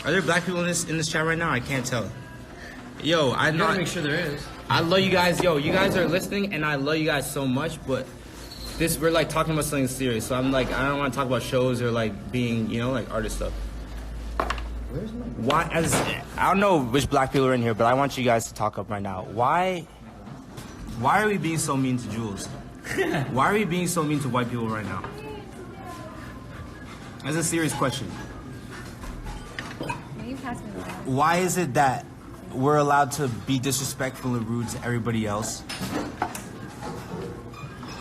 Are there black people in this chat right now? I can't tell. Yo, I gotta make sure there is. I love you guys. Yo, you guys are listening, and I love you guys so much. But we're like talking about something serious. So I'm like, I don't want to talk about shows or like being, like artist stuff. Why? I don't know which black people are in here, but I want you guys to talk up right now. Why are we being so mean to Jules? Why are we being so mean to white people right now? That's a serious question. Why is it that we're allowed to be disrespectful and rude to everybody else,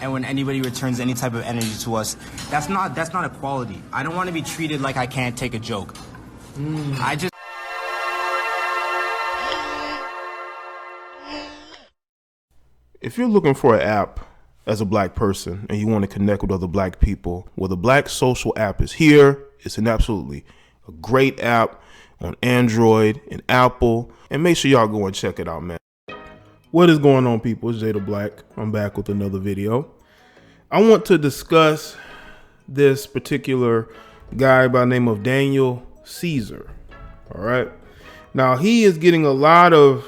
and when anybody returns any type of energy to us, that's not equality. I don't want to be treated like I can't take a joke. If you're looking for an app as a black person and you want to connect with other black people, well, the Black Social app is here. It's an absolutely a great app on Android and Apple. And make sure y'all go and check it out, man. What is going on, people? It's Jaye the Black. I'm back with another video. I want to discuss this particular guy by the name of Daniel Ceasar. All right. Now, he is getting a lot of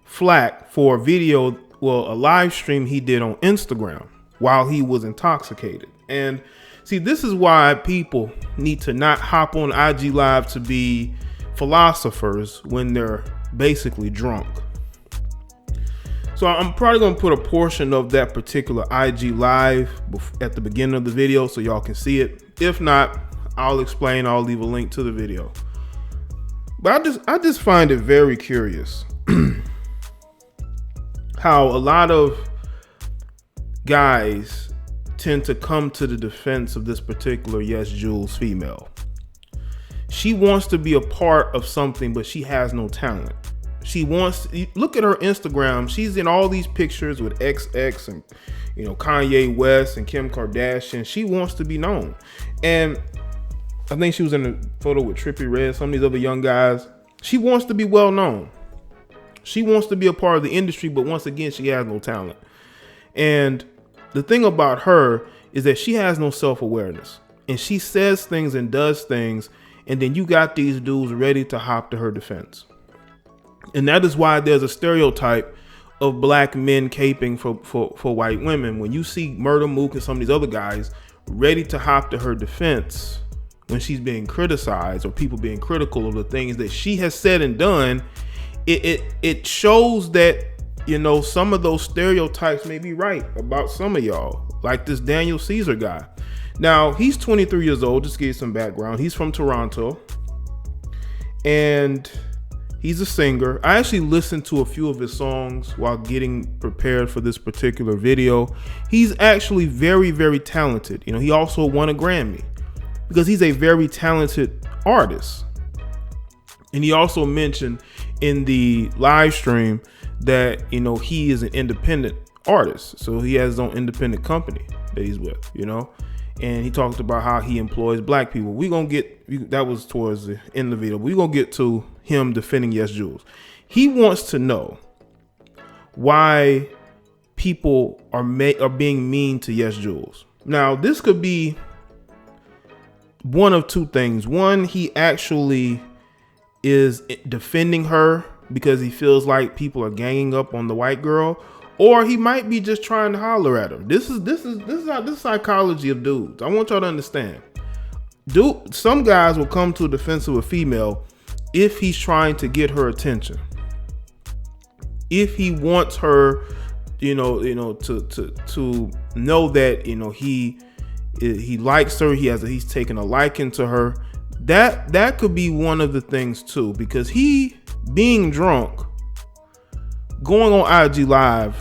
flack for a video, a live stream he did on Instagram while he was intoxicated. And see, this is why people need to not hop on IG Live to be philosophers when they're basically drunk. So I'm probably going to put a portion of that particular IG Live at the beginning of the video so y'all can see it. If not, I'll explain. I'll leave a link to the video. But I just find it very curious how a lot of guys tend to come to the defense of this particular YesJulz female. She wants to be a part of something, but she has no talent. Look at her Instagram. She's in all these pictures with XX and, Kanye West and Kim Kardashian. She wants to be known. And I think she was in a photo with Trippie Redd, some of these other young guys. She wants to be well known. She wants to be a part of the industry, but once again, she has no talent. And the thing about her is that she has no self-awareness. And she says things and does things, and then you got these dudes ready to hop to her defense. And that is why there's a stereotype of black men caping for white women. When you see Murder Mook and some of these other guys ready to hop to her defense when she's being criticized or people being critical of the things that she has said and done, it shows that, some of those stereotypes may be right about some of y'all, like this Daniel Ceasar guy. Now, he's 23 years old, just to give you some background. He's from Toronto, and he's a singer. I actually listened to a few of his songs while getting prepared for this particular video. He's actually very, very talented. He also won a Grammy because he's a very talented artist. And he also mentioned in the live stream that, he is an independent artist. So he has his own independent company that he's with, and he talked about how he employs black people. That was towards the end of the video. We're going to get to him defending YesJulz. He wants to know why people are being mean to YesJulz. Now, this could be one of two things. One, he actually is defending her because he feels like people are ganging up on the white girl, or he might be just trying to holler at her. This is psychology of dudes. I want y'all to understand. Some guys will come to a defense of a female if he's trying to get her attention. If he wants her, to know that he likes her, he's taken a liking to her. That could be one of the things too, because he being drunk, going on IG Live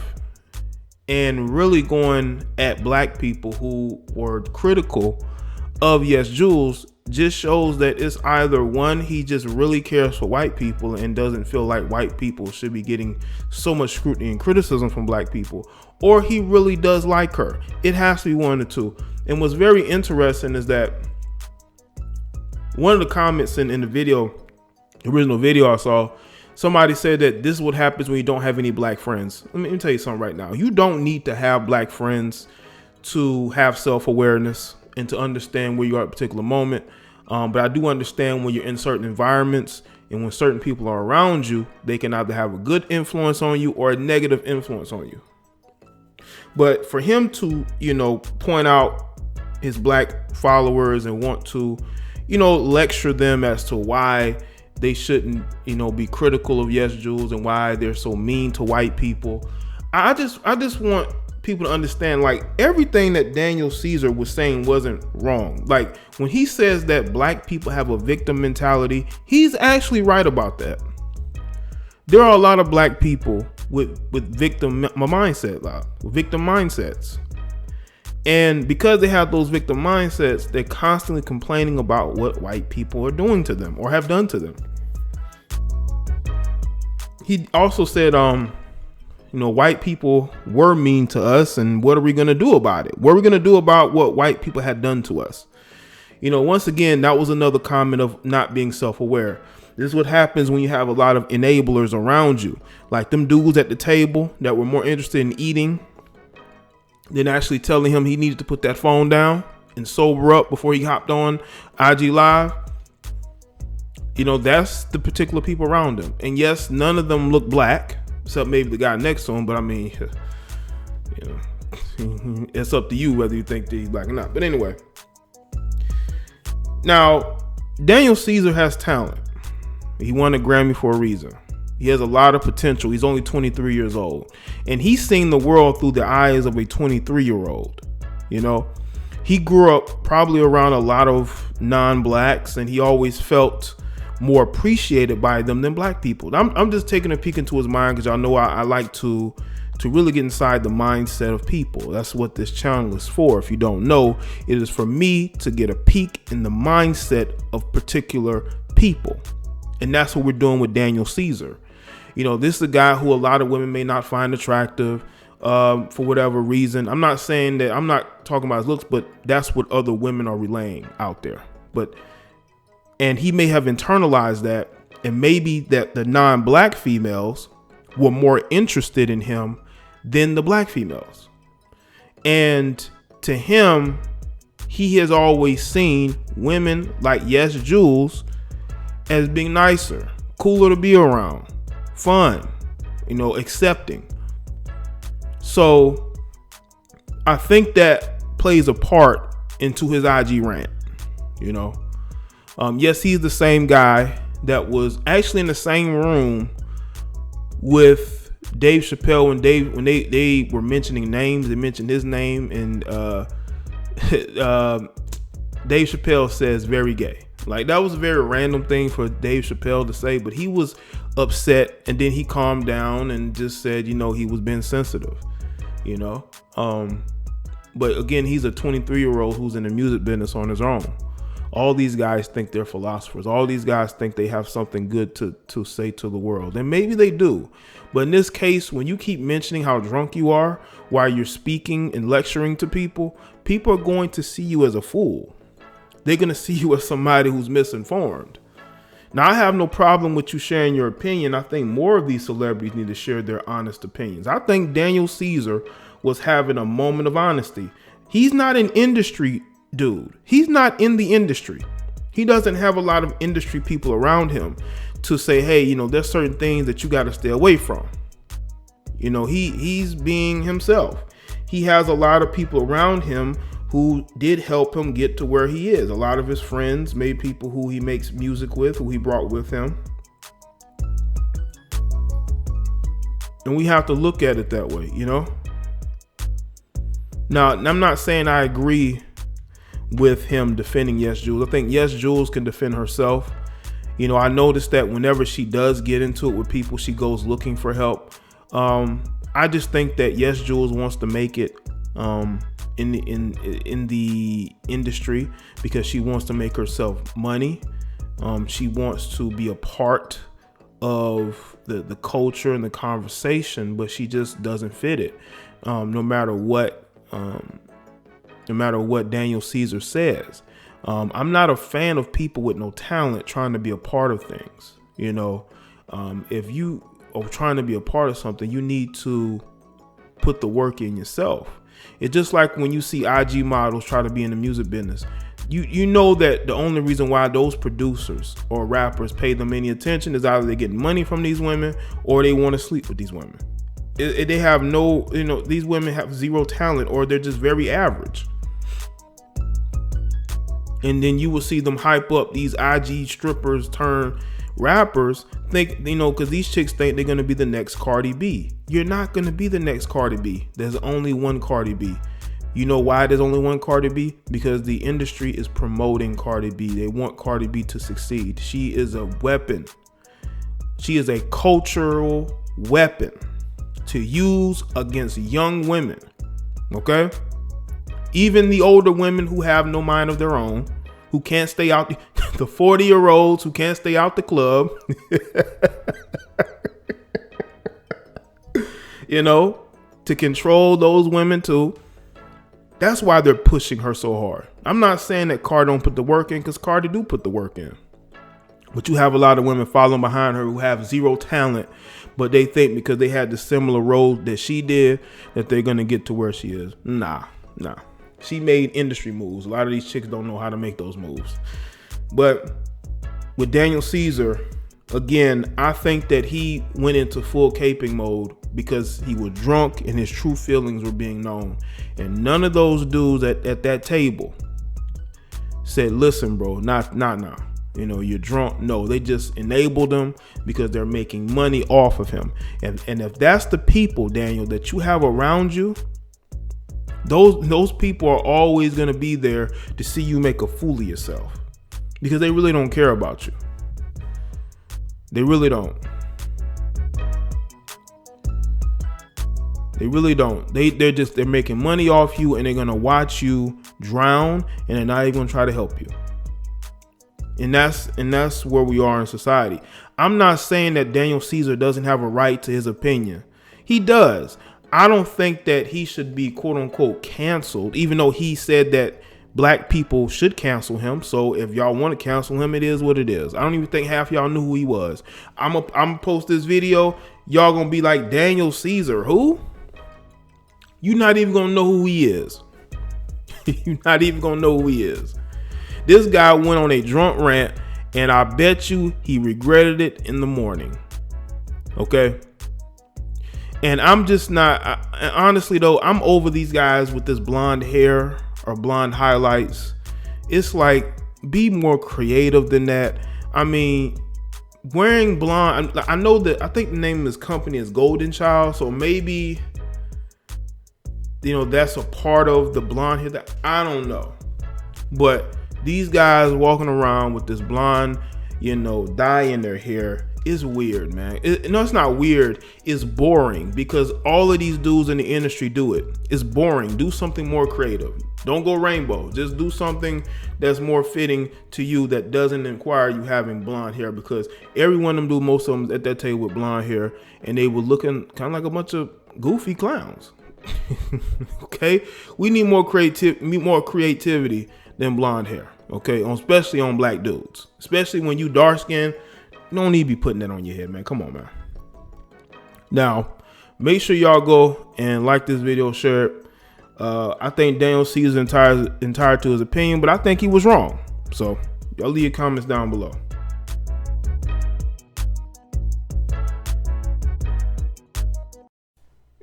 and really going at black people who were critical of YesJulz just shows that it's either one, he just really cares for white people and doesn't feel like white people should be getting so much scrutiny and criticism from black people, or he really does like her. It has to be one of the two. And what's very interesting is that one of the comments in the video, the original video I saw, somebody said that this is what happens when you don't have any black friends. Let me tell you something right now. You don't need to have black friends to have self-awareness and to understand where you are at a particular moment. But I do understand when you're in certain environments and when certain people are around you, they can either have a good influence on you or a negative influence on you. But for him to, point out his black followers and want to, lecture them as to why they shouldn't, be critical of YesJulz and why they're so mean to white people. I just want people to understand, like, everything that Daniel Ceasar was saying wasn't wrong. Like, when he says that black people have a victim mentality, he's actually right about that. There are a lot of black people with victim mindsets. And because they have those victim mindsets, they're constantly complaining about what white people are doing to them or have done to them. He also said, white people were mean to us, and what are we going to do about it? What are we going to do about what white people had done to us? Once again, that was another comment of not being self-aware. This is what happens when you have a lot of enablers around you, like them dudes at the table that were more interested in eating than actually telling him he needed to put that phone down and sober up before he hopped on IG Live. That's the particular people around him. And yes, none of them look black, except maybe the guy next to him. But I mean, it's up to you whether you think that he's black or not. But anyway, now Daniel Ceasar has talent. He won a Grammy for a reason. He has a lot of potential. He's only 23 years old, and he's seen the world through the eyes of a 23-year-old. He grew up probably around a lot of non-blacks, and he always felt more appreciated by them than black people. I'm just taking a peek into his mind because y'all know I like to really get inside the mindset of people. That's what this channel is for. If you don't know, it is for me to get a peek in the mindset of particular people. And that's what we're doing with Daniel Ceasar. This is a guy who a lot of women may not find attractive for whatever reason. I'm not saying that, I'm not talking about his looks, but that's what other women are relaying out there. And he may have internalized that, and maybe that the non-black females were more interested in him than the black females. And to him, he has always seen women like YesJulz as being nicer, cooler to be around, fun, accepting. So I think that plays a part into his IG rant. Yes, he's the same guy that was actually in the same room with Dave Chappelle when they were mentioning names. They mentioned his name, and Dave Chappelle says very gay. Like, that was a very random thing for Dave Chappelle to say, but he was upset, and then he calmed down and just said, he was being sensitive, But again, he's a 23-year-old who's in the music business on his own. All these guys think they're philosophers. All these guys think they have something good to say to the world. And maybe they do. But in this case, when you keep mentioning how drunk you are while you're speaking and lecturing to people, people are going to see you as a fool. They're going to see you as somebody who's misinformed. Now, I have no problem with you sharing your opinion. I think more of these celebrities need to share their honest opinions. I think Daniel Ceasar was having a moment of honesty. He's not an industry dude. He's not in the industry. He doesn't have a lot of industry people around him to say, hey, there's certain things that you got to stay away from. He's being himself. He has a lot of people around him who did help him get to where he is. A lot of his friends, maybe people who he makes music with, who he brought with him. And we have to look at it that way, Now, I'm not saying I agree with him defending YesJulz. I think YesJulz can defend herself. I noticed that whenever she does get into it with people, she goes looking for help. I just think that YesJulz wants to make it in the industry because she wants to make herself money. She wants to be a part of the culture and the conversation, but she just doesn't fit it. No matter what Daniel Ceasar says. I'm not a fan of people with no talent trying to be a part of things. If you are trying to be a part of something, you need to put the work in yourself. It's just like when you see IG models try to be in the music business. You know that the only reason why those producers or rappers pay them any attention is either they're getting money from these women or they want to sleep with these women. They have no, these women have zero talent or they're just very average. And then you will see them hype up these IG strippers turn rappers, think, because these chicks think they're going to be the next Cardi B. You're not going to be the next Cardi B. There's only one Cardi B. You know why there's only one Cardi B? Because the industry is promoting Cardi B. They want Cardi B to succeed. She is a weapon. She is a cultural weapon to use against young women. Okay? Even the older women who have no mind of their own, who can't stay out, the 40-year-olds who can't stay out the club, to control those women too. That's why they're pushing her so hard. I'm not saying that Cardi don't put the work in, because Cardi do put the work in. But you have a lot of women following behind her who have zero talent, but they think because they had the similar role that she did that they're going to get to where she is. Nah. She made industry moves. A lot of these chicks don't know how to make those moves. But with Daniel Ceasar, again, I think that he went into full caping mode because he was drunk and his true feelings were being known. And none of those dudes at that table said, listen, bro, not now. You're drunk. No, they just enabled him because they're making money off of him. And if that's the people, Daniel, that you have around you, those people are always going to be there to see you make a fool of yourself because they really don't care about you. They really don't. They really don't. They're making money off you and they're going to watch you drown and they're not even going to try to help you. And that's where we are in society. I'm not saying that Daniel Ceasar doesn't have a right to his opinion. He does. I don't think that he should be quote unquote canceled, even though he said that black people should cancel him. So if y'all want to cancel him, it is what it is. I don't even think half y'all knew who he was. I'm gonna post this video. Y'all gonna be like, Daniel Ceasar, who? You're not even gonna know who he is. You're not even gonna know who he is. This guy went on a drunk rant, and I bet you he regretted it in the morning. Okay? And I'm just not, honestly though, I'm over these guys with this blonde hair or blonde highlights. It's like, be more creative than that. I mean, wearing blonde, I know that, I think the name of his company is Golden Child, so maybe, that's a part of the blonde hair. I don't know. But these guys walking around with this blonde, dye in their hair is weird, man. It's not weird. It's boring because all of these dudes in the industry do it. It's boring. Do something more creative. Don't go rainbow. Just do something that's more fitting to you that doesn't require you having blonde hair, because every one of them do, most of them at that table with blonde hair, and they were looking kind of like a bunch of goofy clowns. Okay? We need more creativity than blonde hair, okay? Especially on black dudes. Especially when you dark skinned, you don't need to be putting that on your head, man. Come on, man. Now, make sure y'all go and like this video, share it. I think Daniel Ceasar entitled to his opinion, but I think he was wrong. So y'all leave your comments down below.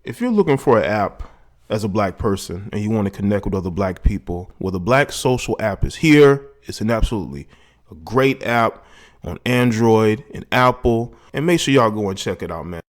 If you're looking for an app as a black person and you want to connect with other black people, well, the Black Social app is here. It's an absolutely a great app on Android and Apple. And make sure y'all go and check it out, man.